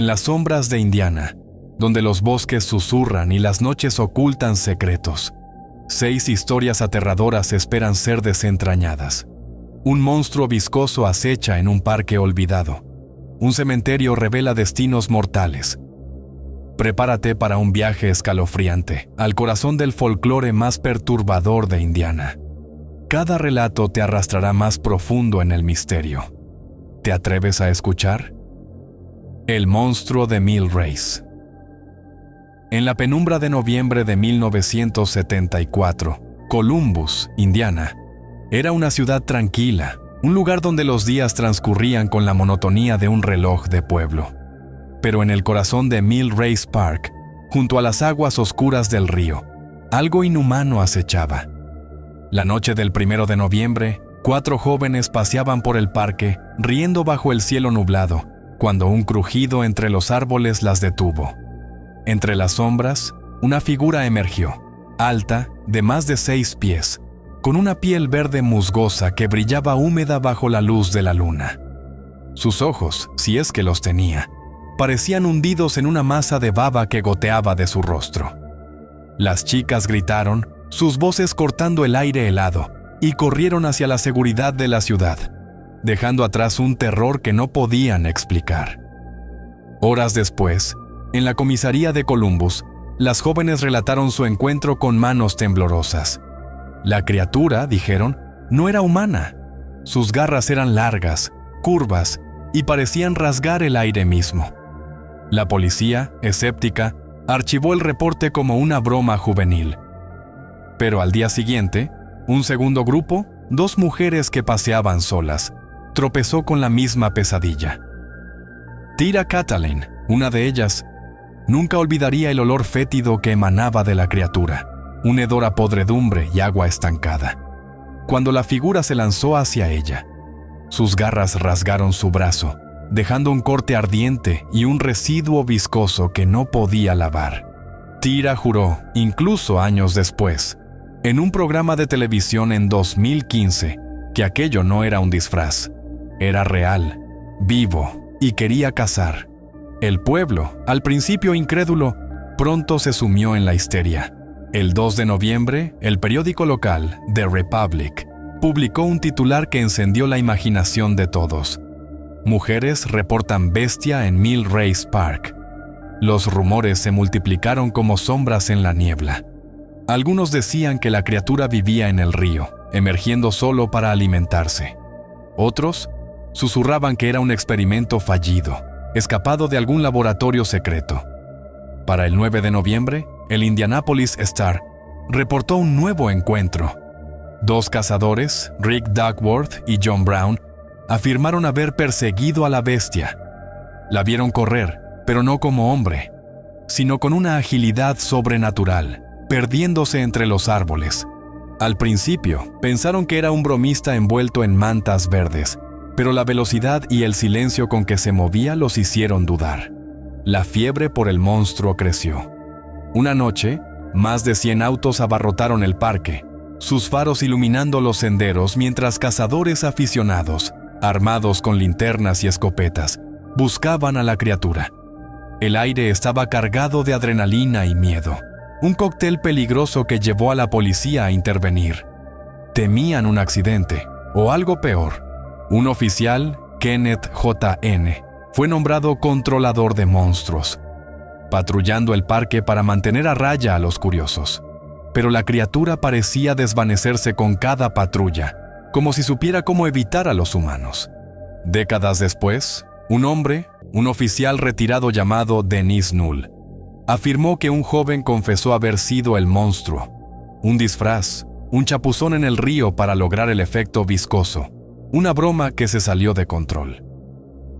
En las sombras de Indiana, donde los bosques susurran y las noches ocultan secretos, 6 historias aterradoras esperan ser desentrañadas. Un monstruo viscoso acecha en un parque olvidado. Un cementerio revela destinos mortales. Prepárate para un viaje escalofriante al corazón del folclore más perturbador de Indiana. Cada relato te arrastrará más profundo en el misterio. ¿Te atreves a escuchar? El monstruo de Mill Race. En la penumbra de noviembre de 1974, Columbus, Indiana, era una ciudad tranquila, un lugar donde los días transcurrían con la monotonía de un reloj de pueblo. Pero en el corazón de Mill Race Park, junto a las aguas oscuras del río, algo inhumano acechaba. La noche del 1 de noviembre, 4 jóvenes paseaban por el parque, riendo bajo el cielo nublado, cuando un crujido entre los árboles las detuvo. Entre las sombras, una figura emergió, alta, de más de 6 pies, con una piel verde musgosa que brillaba húmeda bajo la luz de la luna. Sus ojos, si es que los tenía, parecían hundidos en una masa de baba que goteaba de su rostro. Las chicas gritaron, sus voces cortando el aire helado, y corrieron hacia la seguridad de la ciudad, dejando atrás un terror que no podían explicar. Horas después, en la comisaría de Columbus, las jóvenes relataron su encuentro con manos temblorosas. La criatura, dijeron, no era humana. Sus garras eran largas, curvas, y parecían rasgar el aire mismo. La policía, escéptica, archivó el reporte como una broma juvenil. Pero al día siguiente, un segundo grupo, 2 mujeres que paseaban solas, tropezó con la misma pesadilla. Tira Catalin, una de ellas, nunca olvidaría el olor fétido que emanaba de la criatura, un hedor a podredumbre y agua estancada. Cuando la figura se lanzó hacia ella, sus garras rasgaron su brazo, dejando un corte ardiente y un residuo viscoso que no podía lavar. Tira juró, incluso años después, en un programa de televisión en 2015, que aquello no era un disfraz, era real, vivo y quería cazar. El pueblo, al principio incrédulo, pronto se sumió en la histeria. El 2 de noviembre, el periódico local, The Republic, publicó un titular que encendió la imaginación de todos. Mujeres reportan bestia en Mill Race Park. Los rumores se multiplicaron como sombras en la niebla. Algunos decían que la criatura vivía en el río, emergiendo solo para alimentarse. Otros susurraban que era un experimento fallido, escapado de algún laboratorio secreto. Para el 9 de noviembre, el Indianapolis Star reportó un nuevo encuentro. 2 cazadores, Rick Duckworth y John Brown, afirmaron haber perseguido a la bestia. La vieron correr, pero no como hombre, sino con una agilidad sobrenatural, perdiéndose entre los árboles. Al principio, pensaron que era un bromista envuelto en mantas verdes, pero la velocidad y el silencio con que se movía los hicieron dudar. La fiebre por el monstruo creció. Una noche, más de 100 autos abarrotaron el parque, sus faros iluminando los senderos mientras cazadores aficionados, armados con linternas y escopetas, buscaban a la criatura. El aire estaba cargado de adrenalina y miedo, un cóctel peligroso que llevó a la policía a intervenir. Temían un accidente, o algo peor. Un oficial, Kenneth J.N., fue nombrado controlador de monstruos, patrullando el parque para mantener a raya a los curiosos. Pero la criatura parecía desvanecerse con cada patrulla, como si supiera cómo evitar a los humanos. Décadas después, un hombre, un oficial retirado llamado Dennis Null, afirmó que un joven confesó haber sido el monstruo, un disfraz, un chapuzón en el río para lograr el efecto viscoso, una broma que se salió de control.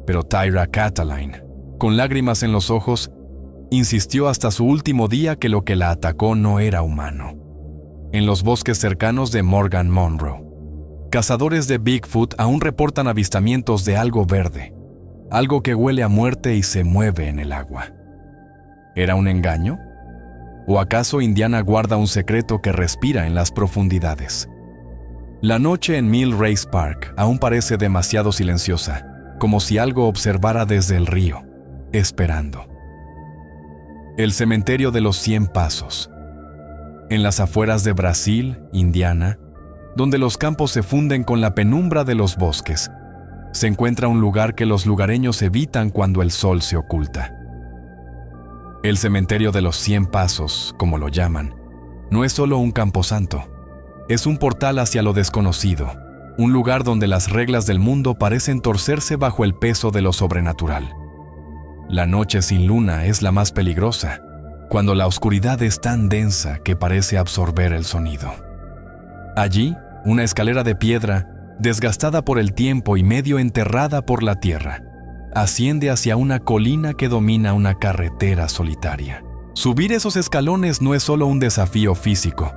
Pero Tira Catalin, con lágrimas en los ojos, insistió hasta su último día que lo que la atacó no era humano. En los bosques cercanos de Morgan Monroe, cazadores de Bigfoot aún reportan avistamientos de algo verde, algo que huele a muerte y se mueve en el agua. ¿Era un engaño? ¿O acaso Indiana guarda un secreto que respira en las profundidades? La noche en Mill Race Park aún parece demasiado silenciosa, como si algo observara desde el río. esperando. El cementerio de los 100 pasos. En las afueras de Brasil, Indiana, donde los campos se funden con la penumbra de los bosques, se encuentra un lugar que los lugareños evitan cuando el sol se oculta. El cementerio de los 100 pasos, como lo llaman, no es solo un camposanto, es un portal hacia lo desconocido, un lugar donde las reglas del mundo parecen torcerse bajo el peso de lo sobrenatural. La noche sin luna es la más peligrosa, cuando la oscuridad es tan densa que parece absorber el sonido. Allí, una escalera de piedra, desgastada por el tiempo y medio enterrada por la tierra, asciende hacia una colina que domina una carretera solitaria. Subir esos escalones no es solo un desafío físico,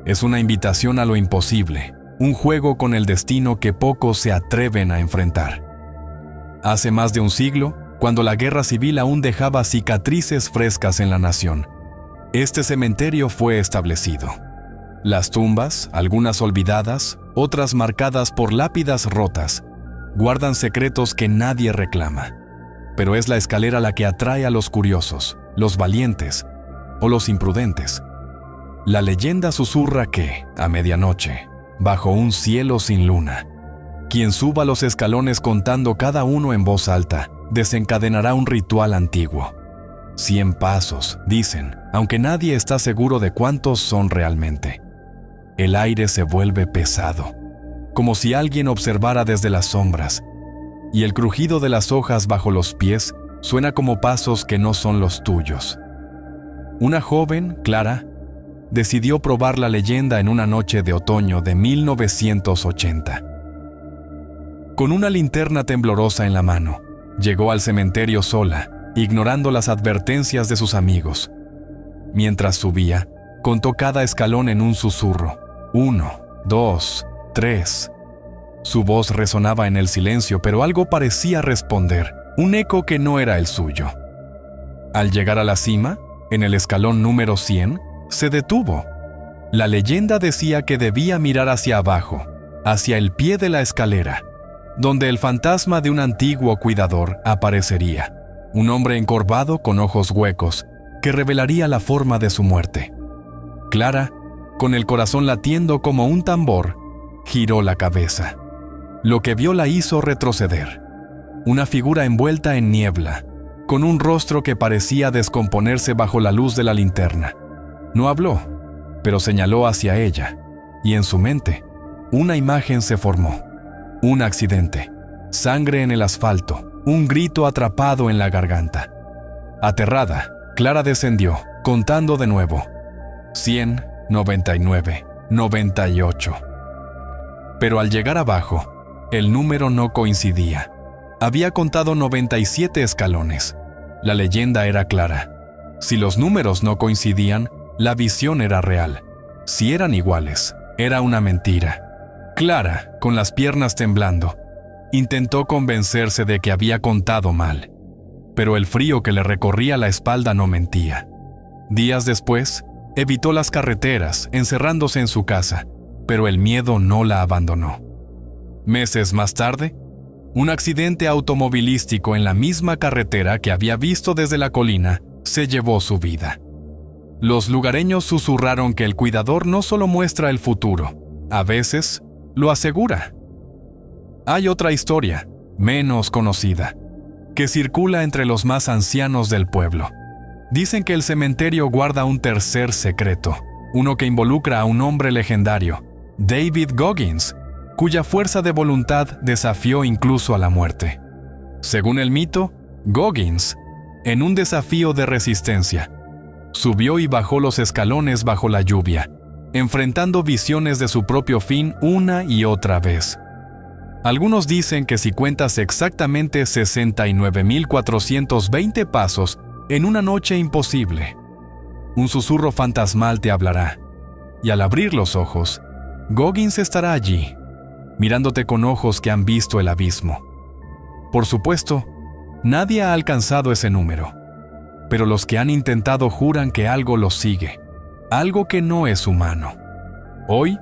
es una invitación a lo imposible, un juego con el destino que pocos se atreven a enfrentar. Hace más de un siglo, cuando la guerra civil aún dejaba cicatrices frescas en la nación, este cementerio fue establecido. Las tumbas, algunas olvidadas, otras marcadas por lápidas rotas, guardan secretos que nadie reclama. Pero es la escalera la que atrae a los curiosos, los valientes o los imprudentes. La leyenda susurra que, a medianoche, bajo un cielo sin luna, quien suba los escalones contando cada uno en voz alta, desencadenará un ritual antiguo. 100 pasos, dicen, aunque nadie está seguro de cuántos son realmente. El aire se vuelve pesado, como si alguien observara desde las sombras, y el crujido de las hojas bajo los pies suena como pasos que no son los tuyos. Una joven, Clara, decidió probar la leyenda en una noche de otoño de 1980. Con una linterna temblorosa en la mano, llegó al cementerio sola, ignorando las advertencias de sus amigos. Mientras subía, contó cada escalón en un susurro. 1, 2, 3. Su voz resonaba en el silencio, pero algo parecía responder, un eco que no era el suyo. Al llegar a la cima, en el escalón número 100, se detuvo. La leyenda decía que debía mirar hacia abajo, hacia el pie de la escalera, donde el fantasma de un antiguo cuidador aparecería, un hombre encorvado con ojos huecos, que revelaría la forma de su muerte. Clara, con el corazón latiendo como un tambor, giró la cabeza. Lo que vio la hizo retroceder. Una figura envuelta en niebla, con un rostro que parecía descomponerse bajo la luz de la linterna. No habló, pero señaló hacia ella, y en su mente, una imagen se formó. Un accidente, sangre en el asfalto, un grito atrapado en la garganta. Aterrada, Clara descendió, contando de nuevo. 100, 99, 98. Pero al llegar abajo, el número no coincidía. Había contado 97 escalones. La leyenda era clara. Si los números no coincidían, la visión era real. Si eran iguales, era una mentira. Clara, con las piernas temblando, intentó convencerse de que había contado mal, pero el frío que le recorría la espalda no mentía. Días después, evitó las carreteras, encerrándose en su casa, pero el miedo no la abandonó. Meses más tarde, un accidente automovilístico en la misma carretera que había visto desde la colina se llevó su vida. Los lugareños susurraron que el cuidador no solo muestra el futuro, a veces lo asegura. Hay otra historia, menos conocida, que circula entre los más ancianos del pueblo. Dicen que el cementerio guarda un tercer secreto, uno que involucra a un hombre legendario, David Goggins, cuya fuerza de voluntad desafió incluso a la muerte. Según el mito, Goggins, en un desafío de resistencia, subió y bajó los escalones bajo la lluvia, enfrentando visiones de su propio fin una y otra vez. Algunos dicen que si cuentas exactamente 69.420 pasos en una noche imposible, un susurro fantasmal te hablará, y al abrir los ojos, Goggins estará allí, mirándote con ojos que han visto el abismo. Por supuesto, nadie ha alcanzado ese número, pero los que han intentado juran que algo los sigue, algo que no es humano. Hoy,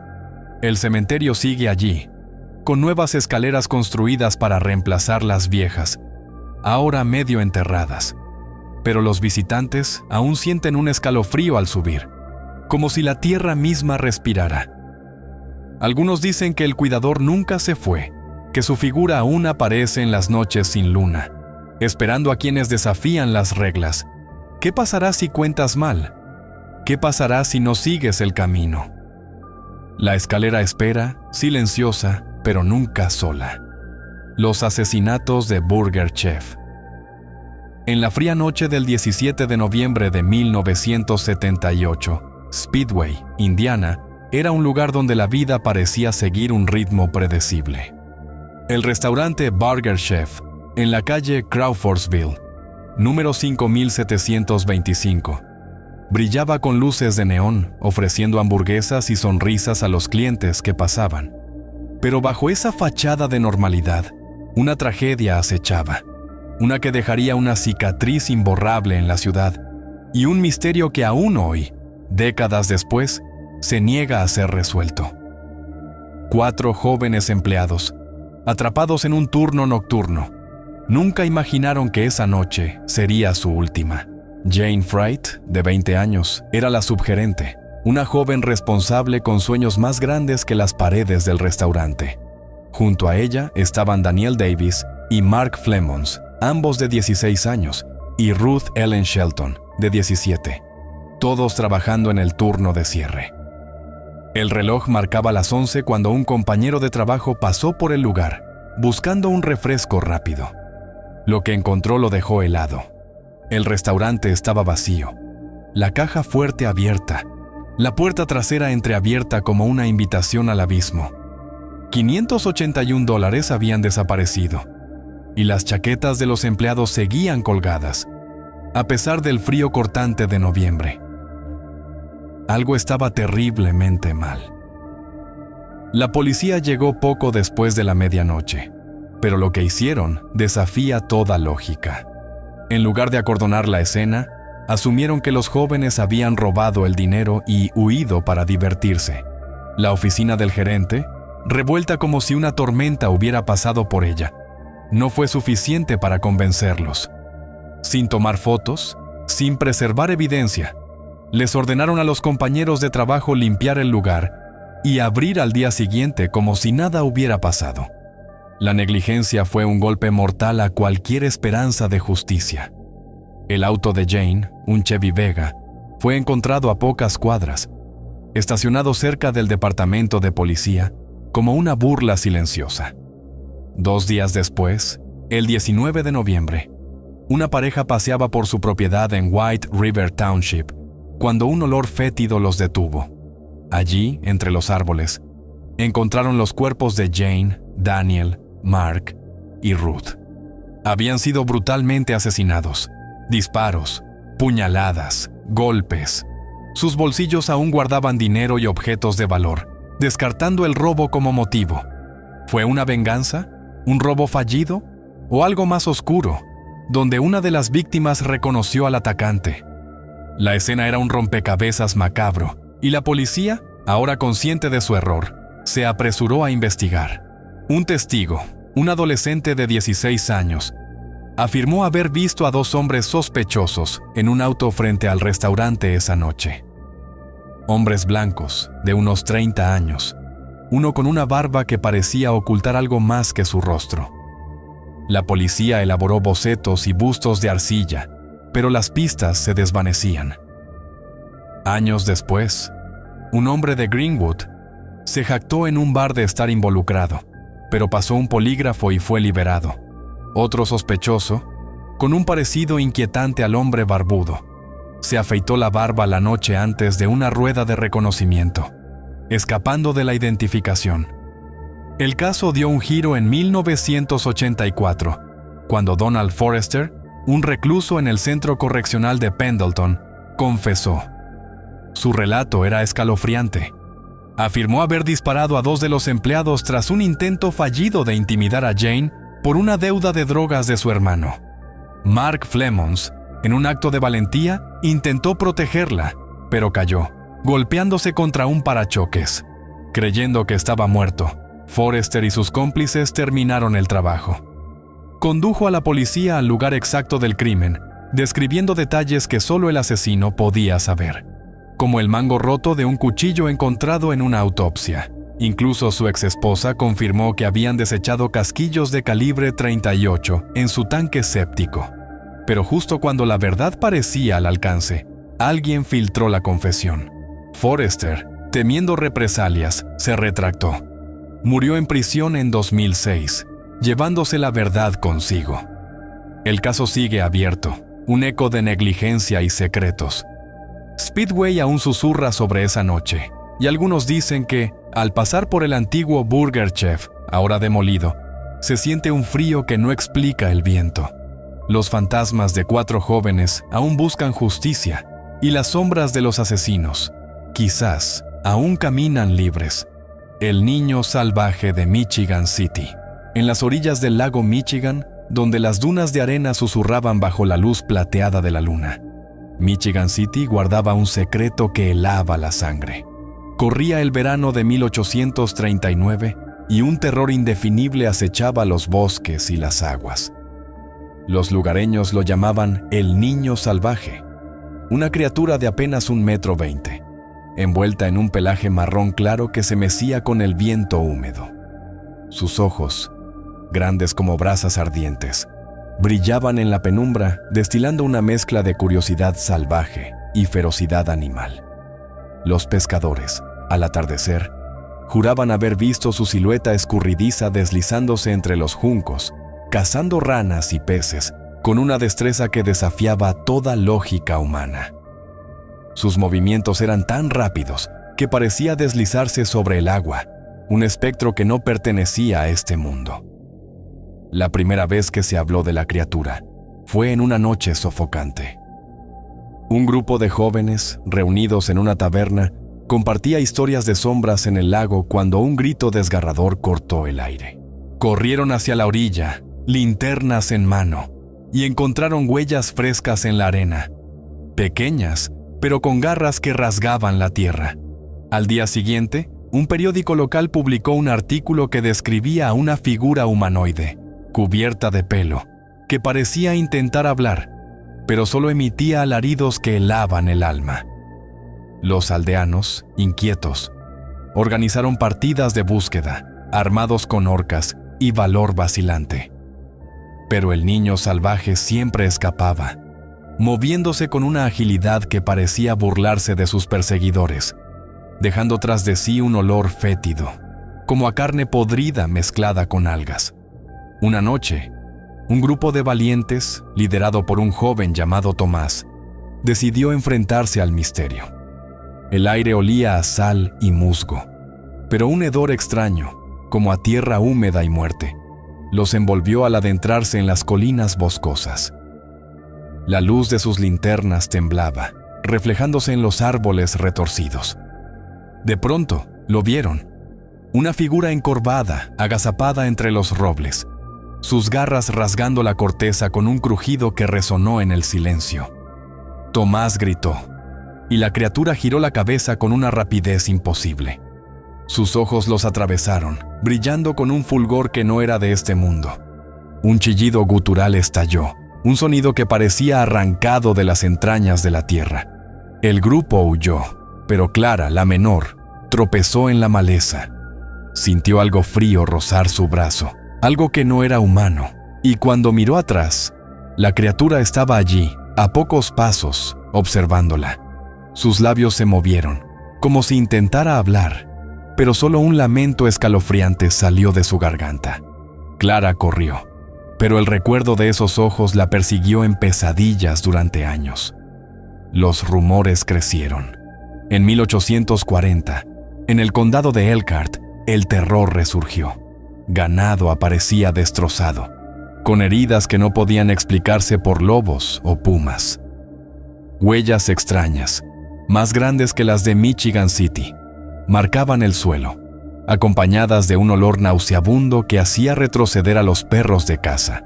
el cementerio sigue allí, con nuevas escaleras construidas para reemplazar las viejas, ahora medio enterradas. Pero los visitantes aún sienten un escalofrío al subir, como si la tierra misma respirara. Algunos dicen que el cuidador nunca se fue, que su figura aún aparece en las noches sin luna, esperando a quienes desafían las reglas. ¿Qué pasará si cuentas mal? ¿Qué pasará si no sigues el camino? La escalera espera, silenciosa, pero nunca sola. Los asesinatos de Burger Chef. En la fría noche del 17 de noviembre de 1978, Speedway, Indiana, era un lugar donde la vida parecía seguir un ritmo predecible. El restaurante Burger Chef, en la calle Crawfordsville, número 5725, brillaba con luces de neón, ofreciendo hamburguesas y sonrisas a los clientes que pasaban. Pero bajo esa fachada de normalidad, una tragedia acechaba, una que dejaría una cicatriz imborrable en la ciudad, y un misterio que aún hoy, décadas después, se niega a ser resuelto. 4 jóvenes empleados, atrapados en un turno nocturno, nunca imaginaron que esa noche sería su última. Jane Fright, de 20 años, era la subgerente, una joven responsable con sueños más grandes que las paredes del restaurante. Junto a ella estaban Danielle Davis y Mark Flemons, ambos de 16 años, y Ruth Ellen Shelton, de 17, todos trabajando en el turno de cierre. El reloj marcaba las 11 cuando un compañero de trabajo pasó por el lugar, buscando un refresco rápido. Lo que encontró lo dejó helado. El restaurante estaba vacío, la caja fuerte abierta, la puerta trasera entreabierta como una invitación al abismo. $581 habían desaparecido, y las chaquetas de los empleados seguían colgadas, a pesar del frío cortante de noviembre. Algo estaba terriblemente mal. La policía llegó poco después de la medianoche, pero lo que hicieron desafía toda lógica. En lugar de acordonar la escena, asumieron que los jóvenes habían robado el dinero y huido para divertirse. La oficina del gerente, revuelta como si una tormenta hubiera pasado por ella, no fue suficiente para convencerlos. Sin tomar fotos, sin preservar evidencia, les ordenaron a los compañeros de trabajo limpiar el lugar y abrir al día siguiente como si nada hubiera pasado. La negligencia fue un golpe mortal a cualquier esperanza de justicia. El auto de Jane, un Chevy Vega, fue encontrado a pocas cuadras, estacionado cerca del departamento de policía, como una burla silenciosa. 2 días después, el 19 de noviembre, una pareja paseaba por su propiedad en White River Township, cuando un olor fétido los detuvo. Allí, entre los árboles, encontraron los cuerpos de Jane, Daniel, Mark y Ruth. Habían sido brutalmente asesinados. Disparos, puñaladas, golpes. Sus bolsillos aún guardaban dinero y objetos de valor, descartando el robo como motivo. ¿Fue una venganza? ¿Un robo fallido? ¿O algo más oscuro, donde una de las víctimas reconoció al atacante? La escena era un rompecabezas macabro, y la policía, ahora consciente de su error, se apresuró a investigar. Un testigo, un adolescente de 16 años, afirmó haber visto a 2 hombres sospechosos en un auto frente al restaurante esa noche. Hombres blancos, de unos 30 años, uno con una barba que parecía ocultar algo más que su rostro. La policía elaboró bocetos y bustos de arcilla, pero las pistas se desvanecían. Años después, un hombre de Greenwood se jactó en un bar de estar involucrado, pero pasó un polígrafo y fue liberado. Otro sospechoso, con un parecido inquietante al hombre barbudo, se afeitó la barba la noche antes de una rueda de reconocimiento, escapando de la identificación. El caso dio un giro en 1984, cuando Donald Forrester, un recluso en el Centro Correccional de Pendleton, confesó. Su relato era escalofriante. Afirmó haber disparado a 2 de los empleados tras un intento fallido de intimidar a Jane por una deuda de drogas de su hermano. Mark Flemons, en un acto de valentía, intentó protegerla, pero cayó, golpeándose contra un parachoques. Creyendo que estaba muerto, Forrester y sus cómplices terminaron el trabajo. condujo a la policía al lugar exacto del crimen, describiendo detalles que solo el asesino podía saber, como el mango roto de un cuchillo encontrado en una autopsia. Incluso su exesposa confirmó que habían desechado casquillos de calibre 38 en su tanque séptico. Pero justo cuando la verdad parecía al alcance, alguien filtró la confesión. Forrester, temiendo represalias, se retractó. Murió en prisión en 2006, llevándose la verdad consigo. El caso sigue abierto, un eco de negligencia y secretos. Speedway aún susurra sobre esa noche, y algunos dicen que, al pasar por el antiguo Burger Chef, ahora demolido, se siente un frío que no explica el viento. Los fantasmas de 4 jóvenes aún buscan justicia, y las sombras de los asesinos, quizás, aún caminan libres. El niño salvaje de Michigan City, en las orillas del lago Michigan, donde las dunas de arena susurraban bajo la luz plateada de la luna. Michigan City guardaba un secreto que helaba la sangre. Corría el verano de 1839 y un terror indefinible acechaba los bosques y las aguas. Los lugareños lo llamaban el niño salvaje, una criatura de apenas 1,20 m, envuelta en un pelaje marrón claro que se mecía con el viento húmedo. Sus ojos, grandes como brasas ardientes, brillaban en la penumbra, destilando una mezcla de curiosidad salvaje y ferocidad animal. Los pescadores, al atardecer, juraban haber visto su silueta escurridiza deslizándose entre los juncos, cazando ranas y peces, con una destreza que desafiaba toda lógica humana. Sus movimientos eran tan rápidos que parecía deslizarse sobre el agua, un espectro que no pertenecía a este mundo. La primera vez que se habló de la criatura fue en una noche sofocante. Un grupo de jóvenes, reunidos en una taberna, compartía historias de sombras en el lago cuando un grito desgarrador cortó el aire. Corrieron hacia la orilla, linternas en mano, y encontraron huellas frescas en la arena, pequeñas, pero con garras que rasgaban la tierra. Al día siguiente, un periódico local publicó un artículo que describía a una figura humanoide, cubierta de pelo, que parecía intentar hablar, pero solo emitía alaridos que helaban el alma. Los aldeanos, inquietos, organizaron partidas de búsqueda, armados con horcas y valor vacilante. Pero el niño salvaje siempre escapaba, moviéndose con una agilidad que parecía burlarse de sus perseguidores, dejando tras de sí un olor fétido, como a carne podrida mezclada con algas. Una noche, un grupo de valientes, liderado por un joven llamado Tomás, decidió enfrentarse al misterio. El aire olía a sal y musgo, pero un hedor extraño, como a tierra húmeda y muerte, los envolvió al adentrarse en las colinas boscosas. La luz de sus linternas temblaba, reflejándose en los árboles retorcidos. De pronto, lo vieron. Una figura encorvada, agazapada entre los robles, sus garras rasgando la corteza con un crujido que resonó en el silencio. Tomás gritó, y la criatura giró la cabeza con una rapidez imposible. Sus ojos los atravesaron, brillando con un fulgor que no era de este mundo. Un chillido gutural estalló, un sonido que parecía arrancado de las entrañas de la tierra. El grupo huyó, pero Clara, la menor, tropezó en la maleza. Sintió algo frío rozar su brazo, algo que no era humano, y cuando miró atrás, la criatura estaba allí, a pocos pasos, observándola. Sus labios se movieron, como si intentara hablar, pero solo un lamento escalofriante salió de su garganta. Clara corrió, pero el recuerdo de esos ojos la persiguió en pesadillas durante años. Los rumores crecieron. En 1840, en el condado de Elkhart, el terror resurgió. Ganado aparecía destrozado, con heridas que no podían explicarse por lobos o pumas. Huellas extrañas, más grandes que las de Michigan City, marcaban el suelo, acompañadas de un olor nauseabundo que hacía retroceder a los perros de caza.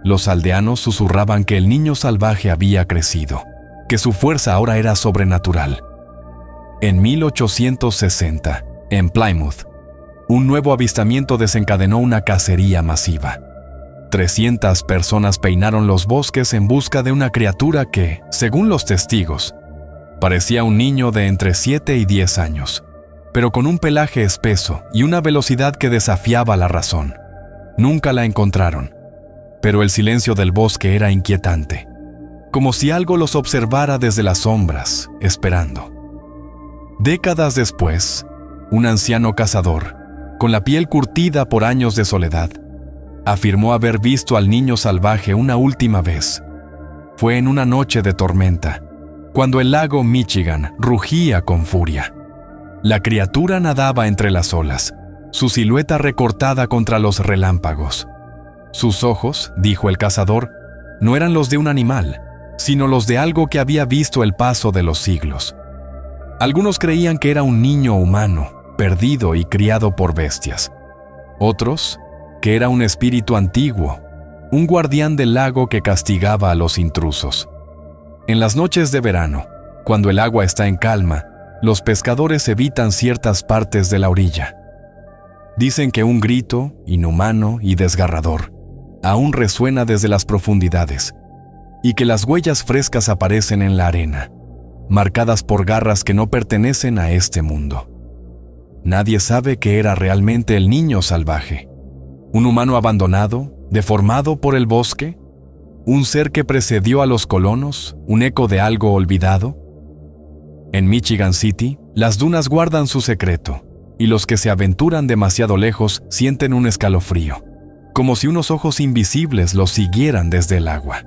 Los aldeanos susurraban que el niño salvaje había crecido, que su fuerza ahora era sobrenatural. En 1860, en Plymouth, un nuevo avistamiento desencadenó una cacería masiva. 300 personas peinaron los bosques en busca de una criatura que, según los testigos, parecía un niño de entre 7 y 10 años, pero con un pelaje espeso y una velocidad que desafiaba la razón. Nunca la encontraron, pero el silencio del bosque era inquietante, como si algo los observara desde las sombras, esperando. Décadas después, un anciano cazador, con la piel curtida por años de soledad, afirmó haber visto al niño salvaje una última vez. Fue en una noche de tormenta, cuando el lago Michigan rugía con furia. La criatura nadaba entre las olas, su silueta recortada contra los relámpagos. Sus ojos, dijo el cazador, no eran los de un animal, sino los de algo que había visto el paso de los siglos. Algunos creían que era un niño humano, perdido y criado por bestias. Otros, que era un espíritu antiguo, un guardián del lago que castigaba a los intrusos. En las noches de verano, cuando el agua está en calma, los pescadores evitan ciertas partes de la orilla. Dicen que un grito, inhumano y desgarrador, aún resuena desde las profundidades, y que las huellas frescas aparecen en la arena, marcadas por garras que no pertenecen a este mundo. Nadie sabe que era realmente el niño salvaje. ¿Un humano abandonado, deformado por el bosque? ¿Un ser que precedió a los colonos? ¿Un eco de algo olvidado? En Michigan City, las dunas guardan su secreto, y los que se aventuran demasiado lejos sienten un escalofrío, como si unos ojos invisibles los siguieran desde el agua.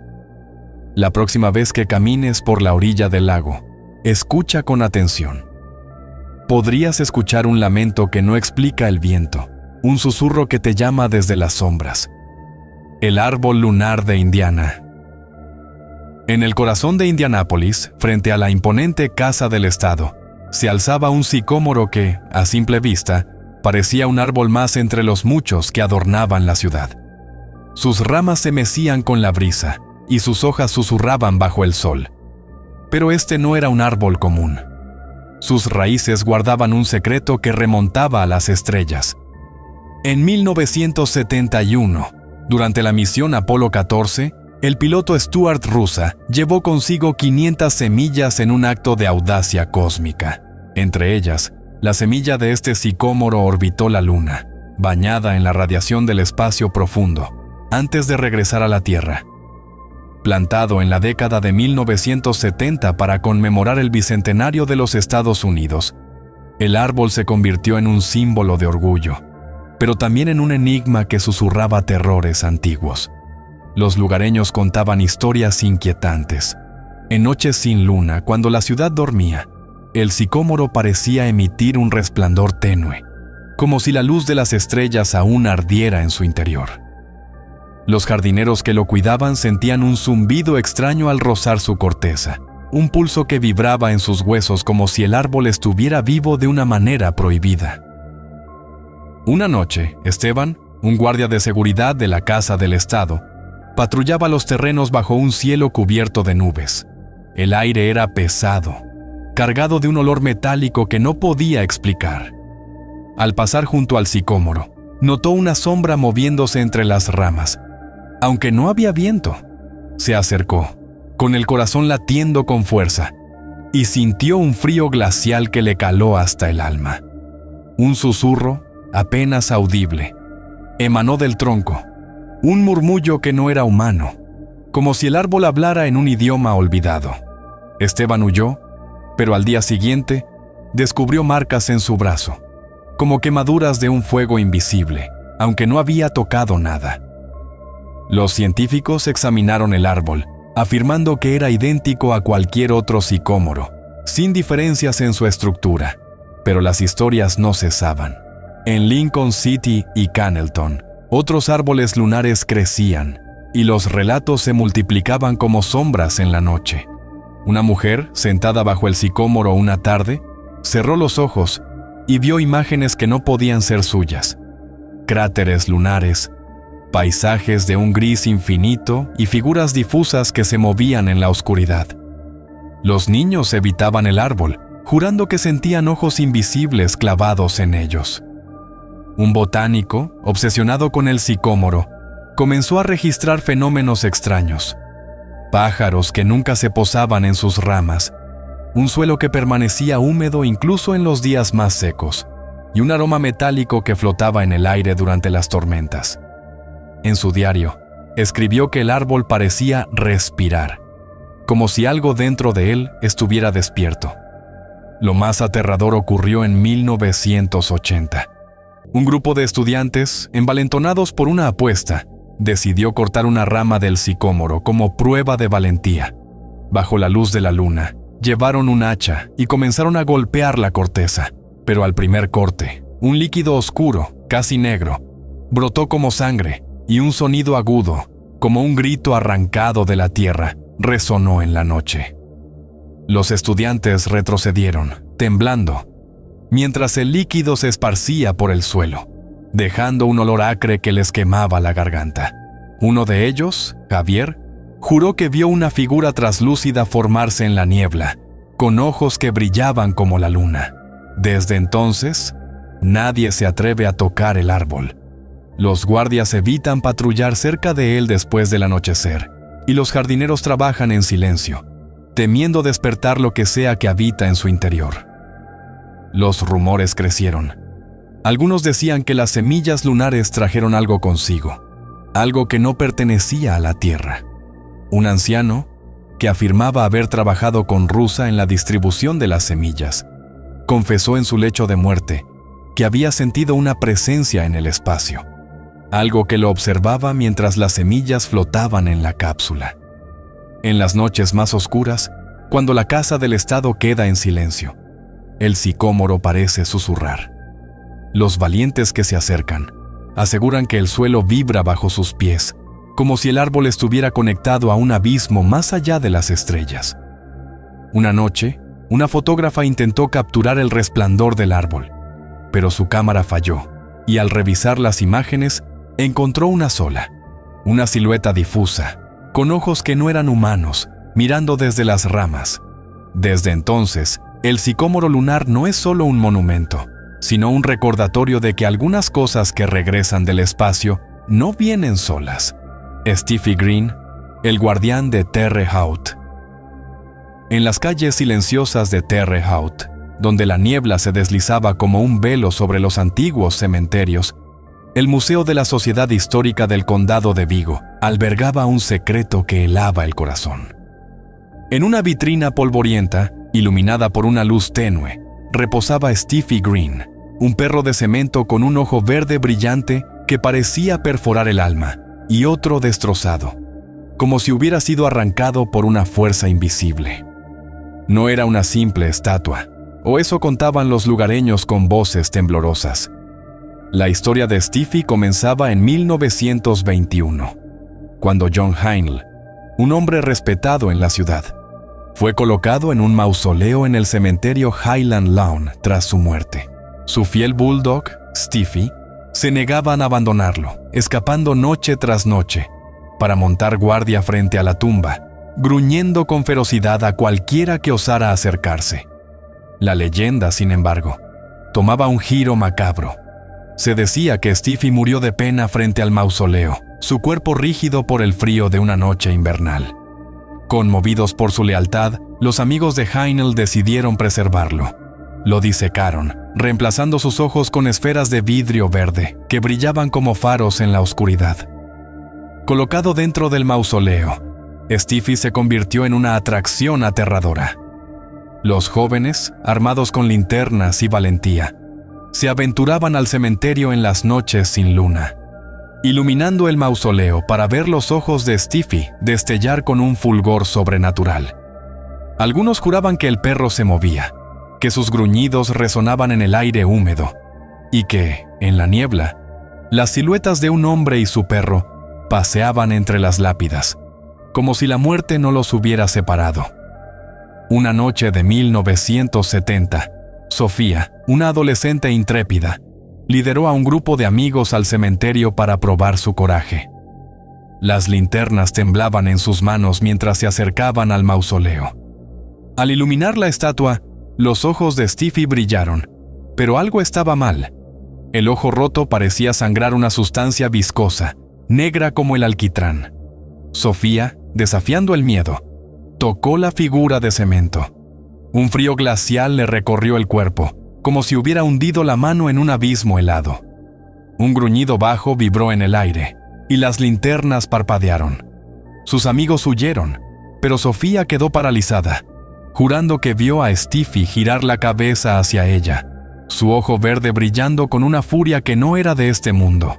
La próxima vez que camines por la orilla del lago, escucha con atención. Podrías escuchar un lamento que no explica el viento, un susurro que te llama desde las sombras. El árbol lunar de Indiana. En el corazón de Indianápolis, frente a la imponente Casa del Estado, se alzaba un sicómoro que, a simple vista, parecía un árbol más entre los muchos que adornaban la ciudad. Sus ramas se mecían con la brisa y sus hojas susurraban bajo el sol. Pero este no era un árbol común. Sus raíces guardaban un secreto que remontaba a las estrellas. En 1971, durante la misión Apolo 14, el piloto Stuart Roosa llevó consigo 500 semillas en un acto de audacia cósmica. Entre ellas, la semilla de este sicómoro orbitó la Luna, bañada en la radiación del espacio profundo, antes de regresar a la Tierra. Plantado en la década de 1970 para conmemorar el bicentenario de los Estados Unidos, el árbol se convirtió en un símbolo de orgullo, pero también en un enigma que susurraba terrores antiguos. Los lugareños contaban historias inquietantes. En noches sin luna, cuando la ciudad dormía, el sicómoro parecía emitir un resplandor tenue, como si la luz de las estrellas aún ardiera en su interior. Los jardineros que lo cuidaban sentían un zumbido extraño al rozar su corteza, un pulso que vibraba en sus huesos como si el árbol estuviera vivo de una manera prohibida. Una noche, Esteban, un guardia de seguridad de la Casa del Estado, patrullaba los terrenos bajo un cielo cubierto de nubes. El aire era pesado, cargado de un olor metálico que no podía explicar. Al pasar junto al sicómoro, notó una sombra moviéndose entre las ramas. Aunque no había viento, se acercó, con el corazón latiendo con fuerza, y sintió un frío glacial que le caló hasta el alma. Un susurro, apenas audible, emanó del tronco, un murmullo que no era humano, como si el árbol hablara en un idioma olvidado. Esteban huyó, pero al día siguiente descubrió marcas en su brazo, como quemaduras de un fuego invisible, aunque no había tocado nada. Los científicos examinaron el árbol, afirmando que era idéntico a cualquier otro sicómoro, sin diferencias en su estructura, pero las historias no cesaban. En Lincoln City y Cannelton, otros árboles lunares crecían, y los relatos se multiplicaban como sombras en la noche. Una mujer, sentada bajo el sicómoro una tarde, cerró los ojos y vio imágenes que no podían ser suyas. Cráteres lunares, paisajes de un gris infinito y figuras difusas que se movían en la oscuridad. Los niños evitaban el árbol, jurando que sentían ojos invisibles clavados en ellos. Un botánico, obsesionado con el sicómoro, comenzó a registrar fenómenos extraños. Pájaros que nunca se posaban en sus ramas, un suelo que permanecía húmedo incluso en los días más secos, y un aroma metálico que flotaba en el aire durante las tormentas. En su diario, escribió que el árbol parecía respirar, como si algo dentro de él estuviera despierto. Lo más aterrador ocurrió en 1980. Un grupo de estudiantes, envalentonados por una apuesta, decidió cortar una rama del sicómoro como prueba de valentía. Bajo la luz de la luna, llevaron un hacha y comenzaron a golpear la corteza, pero al primer corte, un líquido oscuro, casi negro, brotó como sangre y un sonido agudo, como un grito arrancado de la tierra, resonó en la noche. Los estudiantes retrocedieron, temblando, mientras el líquido se esparcía por el suelo, dejando un olor acre que les quemaba la garganta. Uno de ellos, Javier, juró que vio una figura traslúcida formarse en la niebla, con ojos que brillaban como la luna. Desde entonces, nadie se atreve a tocar el árbol. Los guardias evitan patrullar cerca de él después del anochecer, y los jardineros trabajan en silencio, temiendo despertar lo que sea que habita en su interior. Los rumores crecieron. Algunos decían que las semillas lunares trajeron algo consigo, algo que no pertenecía a la Tierra. Un anciano, que afirmaba haber trabajado con Rusa en la distribución de las semillas, confesó en su lecho de muerte que había sentido una presencia en el espacio, algo que lo observaba mientras las semillas flotaban en la cápsula. En las noches más oscuras, cuando la casa del Estado queda en silencio, el sicómoro parece susurrar. Los valientes que se acercan aseguran que el suelo vibra bajo sus pies, como si el árbol estuviera conectado a un abismo más allá de las estrellas. Una noche, una fotógrafa intentó capturar el resplandor del árbol, pero su cámara falló, y al revisar las imágenes, encontró una sola, una silueta difusa, con ojos que no eran humanos, mirando desde las ramas. Desde entonces, el sicómoro lunar no es solo un monumento, sino un recordatorio de que algunas cosas que regresan del espacio no vienen solas. Steffi Green, el guardián de Terre Haute. En las calles silenciosas de Terre Haute, donde la niebla se deslizaba como un velo sobre los antiguos cementerios, el Museo de la Sociedad Histórica del Condado de Vigo albergaba un secreto que helaba el corazón. En una vitrina polvorienta, iluminada por una luz tenue, reposaba Steffi Green, un perro de cemento con un ojo verde brillante que parecía perforar el alma, y otro destrozado, como si hubiera sido arrancado por una fuerza invisible. No era una simple estatua, o eso contaban los lugareños con voces temblorosas. La historia de Steffi comenzaba en 1921, cuando John Heinl, un hombre respetado en la ciudad, fue colocado en un mausoleo en el cementerio Highland Lawn tras su muerte. Su fiel bulldog, Steffi, se negaban a abandonarlo, escapando noche tras noche, para montar guardia frente a la tumba, gruñendo con ferocidad a cualquiera que osara acercarse. La leyenda, sin embargo, tomaba un giro macabro. Se decía que Steffi murió de pena frente al mausoleo, su cuerpo rígido por el frío de una noche invernal. Conmovidos por su lealtad, los amigos de Heinl decidieron preservarlo. Lo disecaron, reemplazando sus ojos con esferas de vidrio verde que brillaban como faros en la oscuridad. Colocado dentro del mausoleo, Steffi se convirtió en una atracción aterradora. Los jóvenes, armados con linternas y valentía, se aventuraban al cementerio en las noches sin luna, iluminando el mausoleo para ver los ojos de Steffi destellar con un fulgor sobrenatural. Algunos juraban que el perro se movía, que sus gruñidos resonaban en el aire húmedo, y que, en la niebla, las siluetas de un hombre y su perro paseaban entre las lápidas, como si la muerte no los hubiera separado. Una noche de 1970, Sofía, una adolescente intrépida, lideró a un grupo de amigos al cementerio para probar su coraje. Las linternas temblaban en sus manos mientras se acercaban al mausoleo. Al iluminar la estatua, los ojos de Steffi brillaron, pero algo estaba mal. El ojo roto parecía sangrar una sustancia viscosa, negra como el alquitrán. Sofía, desafiando el miedo, tocó la figura de cemento. Un frío glacial le recorrió el cuerpo, como si hubiera hundido la mano en un abismo helado. Un gruñido bajo vibró en el aire, y las linternas parpadearon. Sus amigos huyeron, pero Sofía quedó paralizada, jurando que vio a Stiffy girar la cabeza hacia ella, su ojo verde brillando con una furia que no era de este mundo.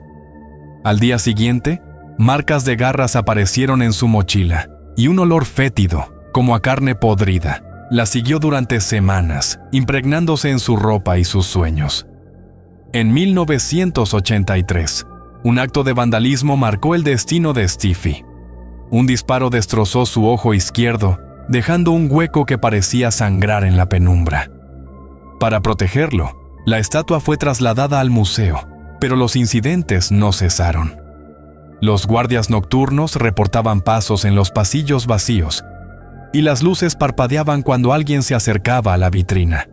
Al día siguiente, marcas de garras aparecieron en su mochila, y un olor fétido, como a carne podrida, la siguió durante semanas, impregnándose en su ropa y sus sueños. En 1983, un acto de vandalismo marcó el destino de Stiffy. Un disparo destrozó su ojo izquierdo, dejando un hueco que parecía sangrar en la penumbra. Para protegerlo, la estatua fue trasladada al museo, pero los incidentes no cesaron. Los guardias nocturnos reportaban pasos en los pasillos vacíos, y las luces parpadeaban cuando alguien se acercaba a la vitrina.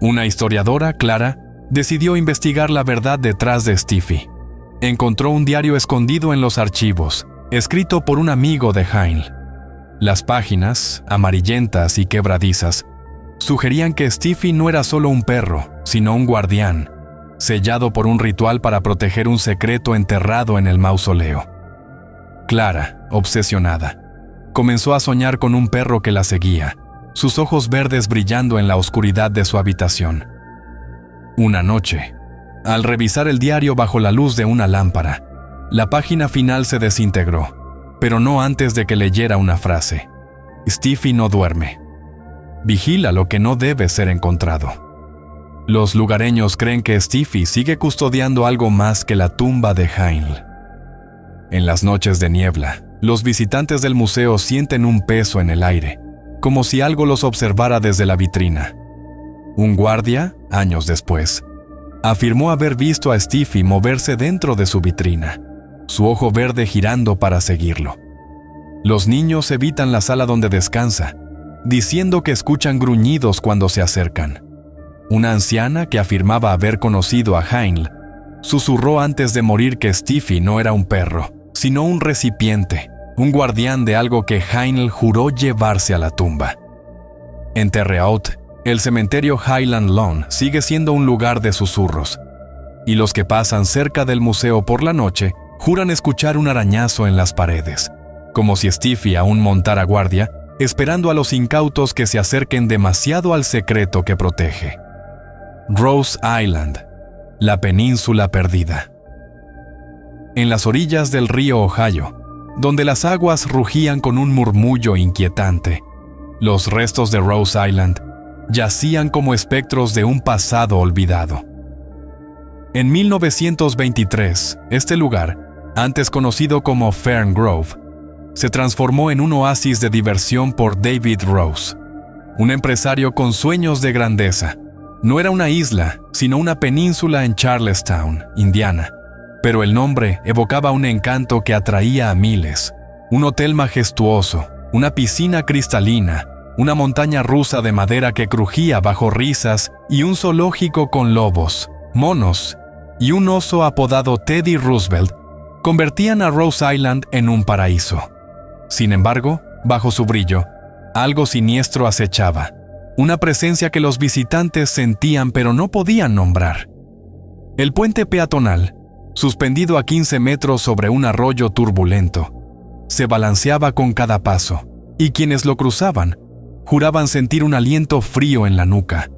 Una historiadora, Clara, decidió investigar la verdad detrás de Stiffy. Encontró un diario escondido en los archivos, escrito por un amigo de Heinle. Las páginas, amarillentas y quebradizas, sugerían que Stiffy no era solo un perro, sino un guardián, sellado por un ritual para proteger un secreto enterrado en el mausoleo. Clara, obsesionada, comenzó a soñar con un perro que la seguía, sus ojos verdes brillando en la oscuridad de su habitación. Una noche, al revisar el diario bajo la luz de una lámpara, la página final se desintegró, pero no antes de que leyera una frase: Stiffy no duerme. Vigila lo que no debe ser encontrado. Los lugareños creen que Stiffy sigue custodiando algo más que la tumba de Heinle. En las noches de niebla, los visitantes del museo sienten un peso en el aire, como si algo los observara desde la vitrina. Un guardia, años después, afirmó haber visto a Stiffy moverse dentro de su vitrina, su ojo verde girando para seguirlo. Los niños evitan la sala donde descansa, diciendo que escuchan gruñidos cuando se acercan. Una anciana que afirmaba haber conocido a Heinle susurró antes de morir que Stiffy no era un perro, sino un recipiente, un guardián de algo que Heinle juró llevarse a la tumba. En Terre-Haute, el cementerio Highland Lawn sigue siendo un lugar de susurros, y los que pasan cerca del museo por la noche juran escuchar un arañazo en las paredes, como si Stiffy aún montara guardia, esperando a los incautos que se acerquen demasiado al secreto que protege. Rose Island, la península perdida. En las orillas del río Ohio, donde las aguas rugían con un murmullo inquietante, los restos de Rose Island yacían como espectros de un pasado olvidado. En 1923, este lugar, antes conocido como Fern Grove, se transformó en un oasis de diversión por David Rose, un empresario con sueños de grandeza. No era una isla, sino una península en Charlestown, Indiana, pero el nombre evocaba un encanto que atraía a miles. Un hotel majestuoso, una piscina cristalina, una montaña rusa de madera que crujía bajo risas y un zoológico con lobos, monos y un oso apodado Teddy Roosevelt convertían a Rose Island en un paraíso. Sin embargo, bajo su brillo, algo siniestro acechaba, una presencia que los visitantes sentían pero no podían nombrar. El puente peatonal, suspendido a 15 metros sobre un arroyo turbulento, se balanceaba con cada paso, y quienes lo cruzaban juraban sentir un aliento frío en la nuca,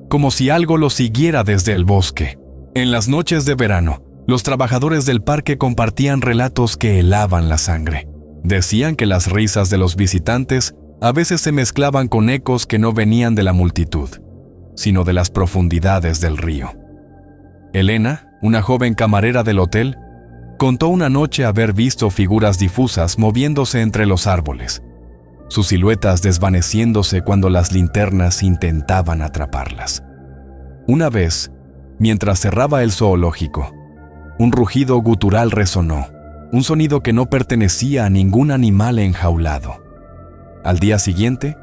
como si algo lo siguiera desde el bosque. En las noches de verano, los trabajadores del parque compartían relatos que helaban la sangre. Decían que las risas de los visitantes a veces se mezclaban con ecos que no venían de la multitud, sino de las profundidades del río. Elena, una joven camarera del hotel, contó una noche haber visto figuras difusas moviéndose entre los árboles, sus siluetas desvaneciéndose cuando las linternas intentaban atraparlas. Una vez, mientras cerraba el zoológico, un rugido gutural resonó, un sonido que no pertenecía a ningún animal enjaulado. Al día siguiente,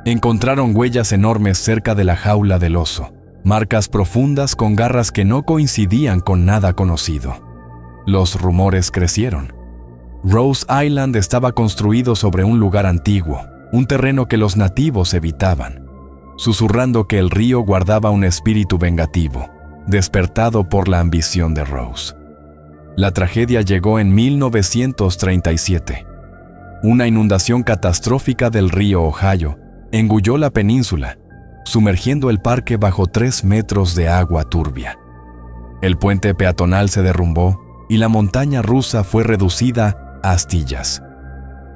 encontraron huellas enormes cerca de la jaula del oso, marcas profundas con garras que no coincidían con nada conocido. Los rumores crecieron. Rose Island estaba construido sobre un lugar antiguo, un terreno que los nativos evitaban, susurrando que el río guardaba un espíritu vengativo, despertado por la ambición de Rose. La tragedia llegó en 1937. Una inundación catastrófica del río Ohio engulló la península, sumergiendo el parque bajo 3 metros de agua turbia. El puente peatonal se derrumbó y la montaña rusa fue reducida a astillas.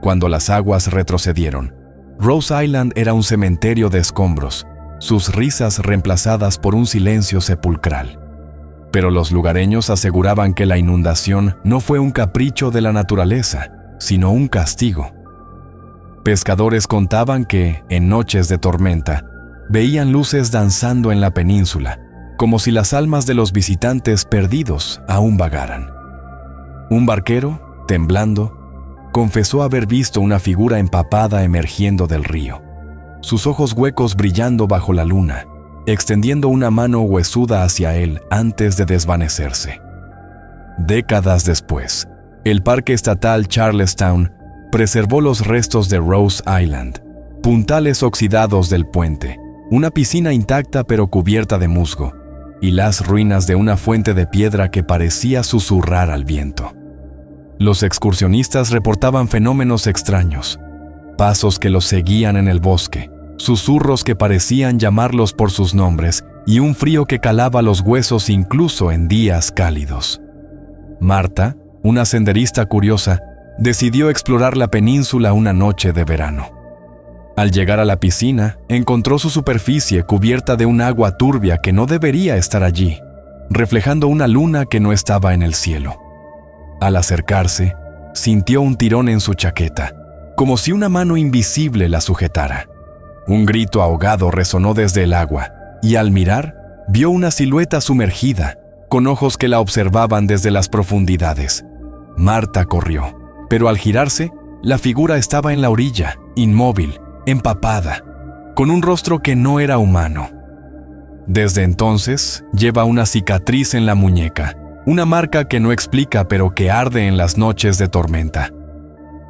Cuando las aguas retrocedieron, Rose Island era un cementerio de escombros, sus risas reemplazadas por un silencio sepulcral. Pero los lugareños aseguraban que la inundación no fue un capricho de la naturaleza, sino un castigo. Pescadores contaban que, en noches de tormenta, veían luces danzando en la península, como si las almas de los visitantes perdidos aún vagaran. Un barquero, temblando, confesó haber visto una figura empapada emergiendo del río, sus ojos huecos brillando bajo la luna, extendiendo una mano huesuda hacia él antes de desvanecerse. Décadas después, el Parque Estatal Charlestown preservó los restos de Rose Island, puntales oxidados del puente, una piscina intacta pero cubierta de musgo, y las ruinas de una fuente de piedra que parecía susurrar al viento. Los excursionistas reportaban fenómenos extraños, pasos que los seguían en el bosque, susurros que parecían llamarlos por sus nombres y un frío que calaba los huesos incluso en días cálidos. Marta, una senderista curiosa, decidió explorar la península una noche de verano. Al llegar a la piscina, encontró su superficie cubierta de un agua turbia que no debería estar allí, reflejando una luna que no estaba en el cielo. Al acercarse, sintió un tirón en su chaqueta, como si una mano invisible la sujetara. Un grito ahogado resonó desde el agua, y al mirar, vio una silueta sumergida, con ojos que la observaban desde las profundidades. Marta corrió, pero al girarse, la figura estaba en la orilla, inmóvil, empapada, con un rostro que no era humano. Desde entonces, lleva una cicatriz en la muñeca, una marca que no explica pero que arde en las noches de tormenta.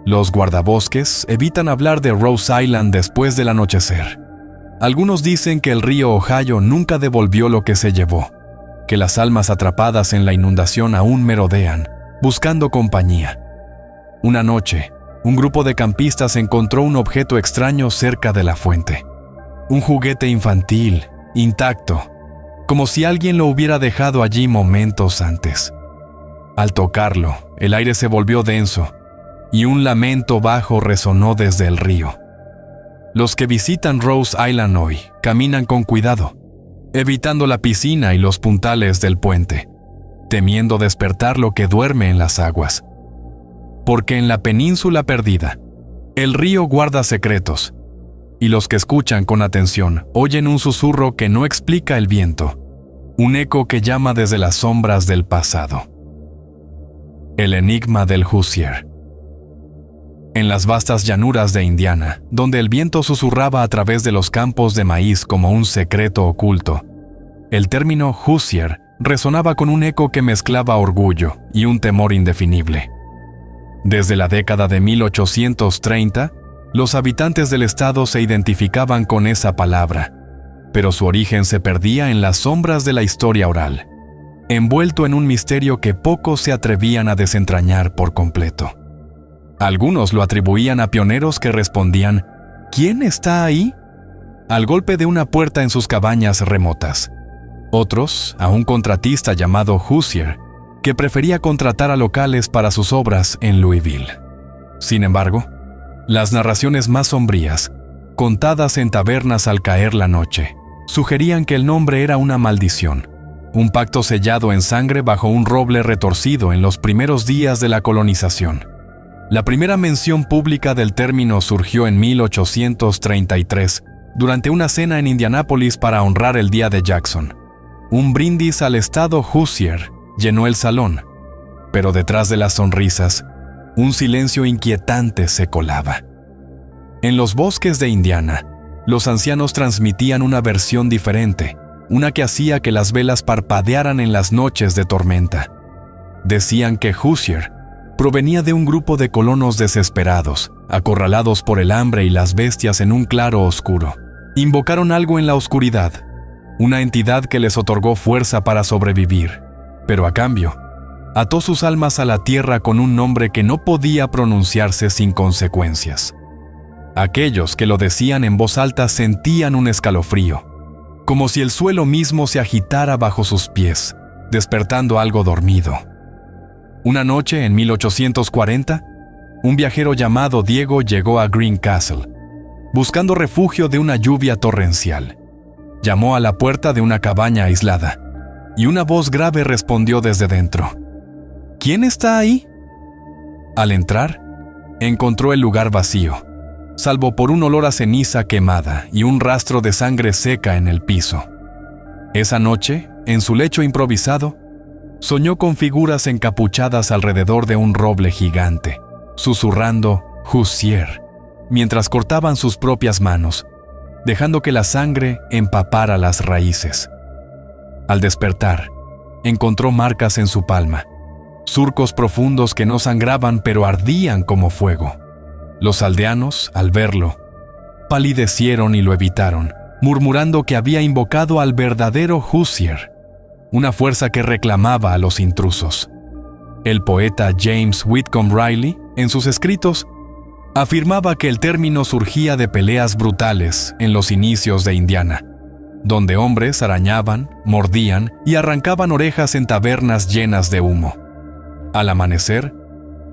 Los guardabosques evitan hablar de Rose Island después del anochecer. Algunos dicen que el río Ohio nunca devolvió lo que se llevó, que las almas atrapadas en la inundación aún merodean, buscando compañía. Una noche, un grupo de campistas encontró un objeto extraño cerca de la fuente. Un juguete infantil, intacto, como si alguien lo hubiera dejado allí momentos antes. Al tocarlo, el aire se volvió denso y un lamento bajo resonó desde el río. Los que visitan Rose Island hoy caminan con cuidado, evitando la piscina y los puntales del puente, temiendo despertar lo que duerme en las aguas. Porque en la península perdida, el río guarda secretos, y los que escuchan con atención oyen un susurro que no explica el viento, un eco que llama desde las sombras del pasado. El enigma del Hoosier. En las vastas llanuras de Indiana, donde el viento susurraba a través de los campos de maíz como un secreto oculto, el término Hoosier resonaba con un eco que mezclaba orgullo y un temor indefinible. Desde la década de 1830, los habitantes del estado se identificaban con esa palabra, pero su origen se perdía en las sombras de la historia oral, envuelto en un misterio que pocos se atrevían a desentrañar por completo. Algunos lo atribuían a pioneros que respondían, ¿quién está ahí?, al golpe de una puerta en sus cabañas remotas. Otros, a un contratista llamado Hoosier, que prefería contratar a locales para sus obras en Louisville. Sin embargo, las narraciones más sombrías, contadas en tabernas al caer la noche, sugerían que el nombre era una maldición, un pacto sellado en sangre bajo un roble retorcido en los primeros días de la colonización. La primera mención pública del término surgió en 1833, durante una cena en Indianápolis para honrar el Día de Jackson. Un brindis al estado Hoosier llenó el salón, pero detrás de las sonrisas, un silencio inquietante se colaba. En los bosques de Indiana, los ancianos transmitían una versión diferente, una que hacía que las velas parpadearan en las noches de tormenta. Decían que Hoosier provenía de un grupo de colonos desesperados, acorralados por el hambre y las bestias en un claro oscuro. Invocaron algo en la oscuridad, una entidad que les otorgó fuerza para sobrevivir, pero a cambio, ató sus almas a la tierra con un nombre que no podía pronunciarse sin consecuencias. Aquellos que lo decían en voz alta sentían un escalofrío, como si el suelo mismo se agitara bajo sus pies, despertando algo dormido. Una noche en 1840, un viajero llamado Diego llegó a Greencastle, buscando refugio de una lluvia torrencial. Llamó a la puerta de una cabaña aislada, y una voz grave respondió desde dentro. ¿Quién está ahí? Al entrar, encontró el lugar vacío, salvo por un olor a ceniza quemada y un rastro de sangre seca en el piso. Esa noche, en su lecho improvisado, soñó con figuras encapuchadas alrededor de un roble gigante, susurrando Hoosier, mientras cortaban sus propias manos, dejando que la sangre empapara las raíces. Al despertar, encontró marcas en su palma, surcos profundos que no sangraban pero ardían como fuego. Los aldeanos, al verlo, palidecieron y lo evitaron, murmurando que había invocado al verdadero Hoosier, una fuerza que reclamaba a los intrusos. El poeta James Whitcomb Riley, en sus escritos, afirmaba que el término surgía de peleas brutales en los inicios de Indiana, donde hombres arañaban, mordían y arrancaban orejas en tabernas llenas de humo. Al amanecer,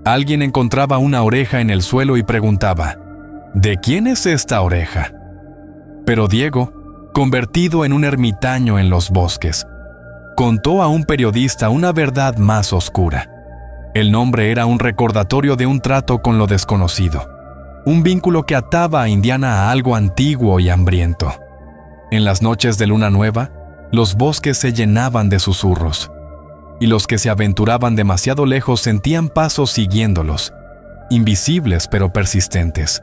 alguien encontraba una oreja en el suelo y preguntaba, ¿de quién es esta oreja? Pero Diego, convertido en un ermitaño en los bosques, contó a un periodista una verdad más oscura. El nombre era un recordatorio de un trato con lo desconocido, un vínculo que ataba a Indiana a algo antiguo y hambriento. En las noches de luna nueva, los bosques se llenaban de susurros, y los que se aventuraban demasiado lejos sentían pasos siguiéndolos, invisibles pero persistentes.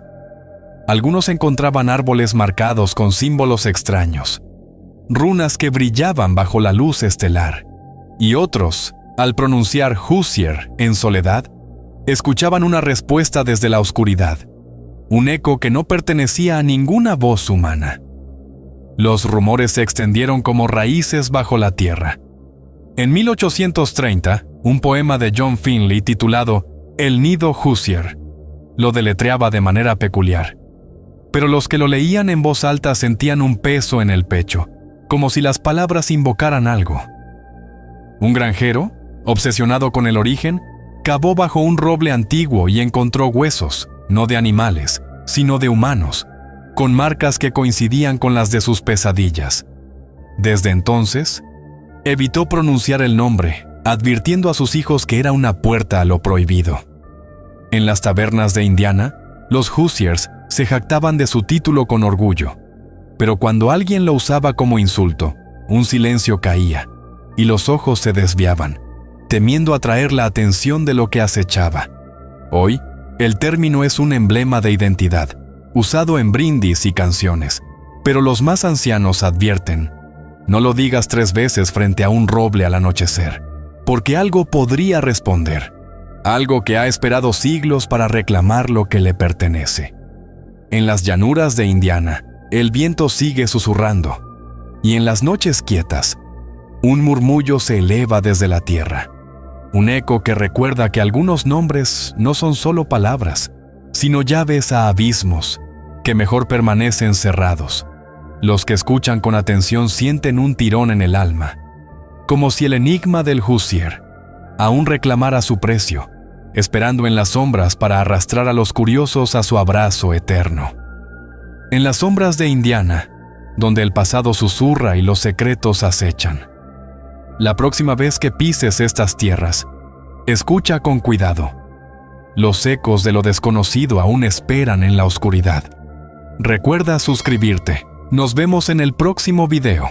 Algunos encontraban árboles marcados con símbolos extraños, runas que brillaban bajo la luz estelar, y otros, al pronunciar Hoosier en soledad, escuchaban una respuesta desde la oscuridad, un eco que no pertenecía a ninguna voz humana. Los rumores se extendieron como raíces bajo la tierra. En 1830, un poema de John Finley titulado El nido Hoosier lo deletreaba de manera peculiar, pero los que lo leían en voz alta sentían un peso en el pecho, como si las palabras invocaran algo. Un granjero, obsesionado con el origen, cavó bajo un roble antiguo y encontró huesos, no de animales, sino de humanos, con marcas que coincidían con las de sus pesadillas. Desde entonces, evitó pronunciar el nombre, advirtiendo a sus hijos que era una puerta a lo prohibido. En las tabernas de Indiana, los Hoosiers se jactaban de su título con orgullo, pero cuando alguien lo usaba como insulto, un silencio caía, y los ojos se desviaban, temiendo atraer la atención de lo que acechaba. Hoy, el término es un emblema de identidad, usado en brindis y canciones, pero los más ancianos advierten: no lo digas 3 veces frente a un roble al anochecer, porque algo podría responder, algo que ha esperado siglos para reclamar lo que le pertenece. En las llanuras de Indiana, el viento sigue susurrando, y en las noches quietas, un murmullo se eleva desde la tierra, un eco que recuerda que algunos nombres no son solo palabras, sino llaves a abismos que mejor permanecen cerrados. Los que escuchan con atención sienten un tirón en el alma, como si el enigma del Hoosier aún reclamara su precio, esperando en las sombras para arrastrar a los curiosos a su abrazo eterno. En las sombras de Indiana, donde el pasado susurra y los secretos acechan. La próxima vez que pises estas tierras, escucha con cuidado. Los ecos de lo desconocido aún esperan en la oscuridad. Recuerda suscribirte. Nos vemos en el próximo video.